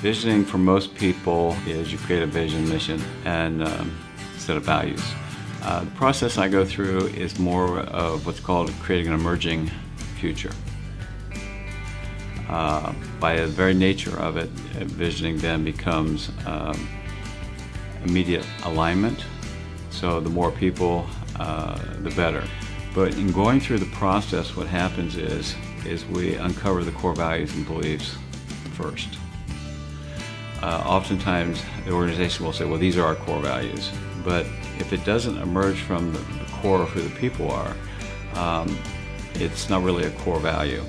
Visioning for most people is you create a vision, mission, and set of values. The process I go through is more of what's called creating an emerging future. By the very nature of it, visioning then becomes immediate alignment. So the more people, the better. But in going through the process, what happens is we uncover the core values and beliefs first. Oftentimes the organization will say, well, these are our core values. But if it doesn't emerge from the core of who the people are, it's not really a core value.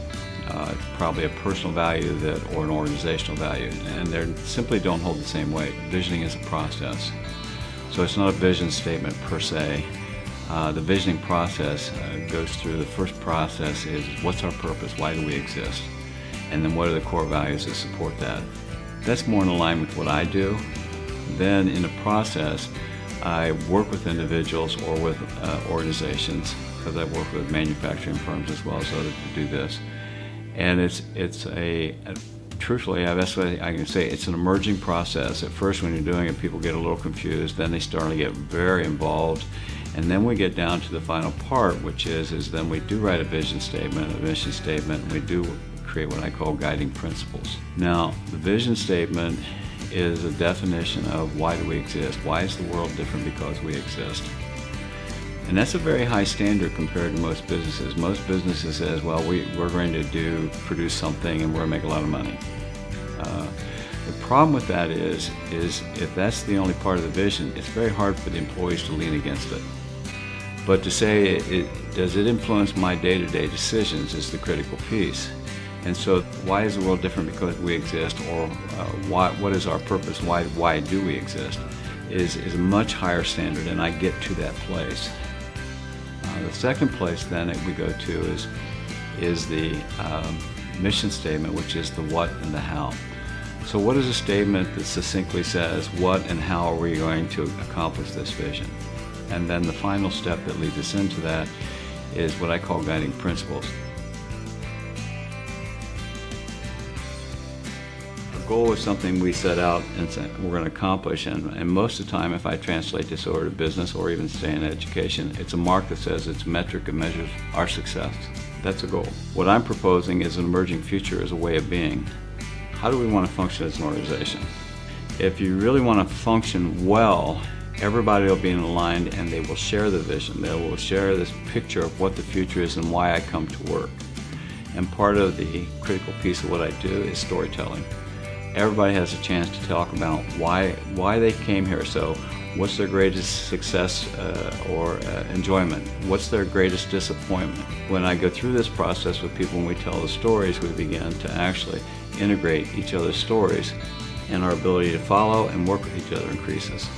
It's probably a personal value or an organizational value, and they simply don't hold the same weight. Visioning is a process. So it's not a vision statement per se. The visioning process goes through, the first process is what's our purpose, why do we exist? And then what are the core values that support that? That's more in alignment with what I do. Then in the process, I work with individuals or with organizations, because I work with manufacturing firms as well, so to do this. And truthfully, that's what I can say, it's an emerging process. At first when you're doing it, people get a little confused, then they start to get very involved. And then we get down to the final part, which is then we do write a vision statement, a mission statement, and we do create what I call guiding principles. Now, the vision statement is a definition of why do we exist? Why is the world different because we exist? And that's a very high standard compared to most businesses. Most businesses says, well, we're going to produce something and we're going to make a lot of money. The problem with that is if that's the only part of the vision, it's very hard for the employees to lean against it. But to say, does it influence my day-to-day decisions is the critical piece. And so why is the world different because we exist, or what is our purpose, why do we exist, is a much higher standard, and I get to that place. The second place then that we go to is the mission statement, which is the what and the how. So what is a statement that succinctly says what and how are we going to accomplish this vision? And then the final step that leads us into that is what I call guiding principles. A goal is something we set out and we're going to accomplish, and most of the time, if I translate this over to business or even stay in education, it's a mark that says it's a metric that measures our success. That's a goal. What I'm proposing is an emerging future as a way of being. How do we want to function as an organization? If you really want to function well, everybody will be aligned and they will share the vision. They will share this picture of what the future is and why I come to work. And part of the critical piece of what I do is storytelling. Everybody has a chance to talk about why they came here. So what's their greatest success or enjoyment? What's their greatest disappointment? When I go through this process with people and we tell the stories, we begin to actually integrate each other's stories, and our ability to follow and work with each other increases.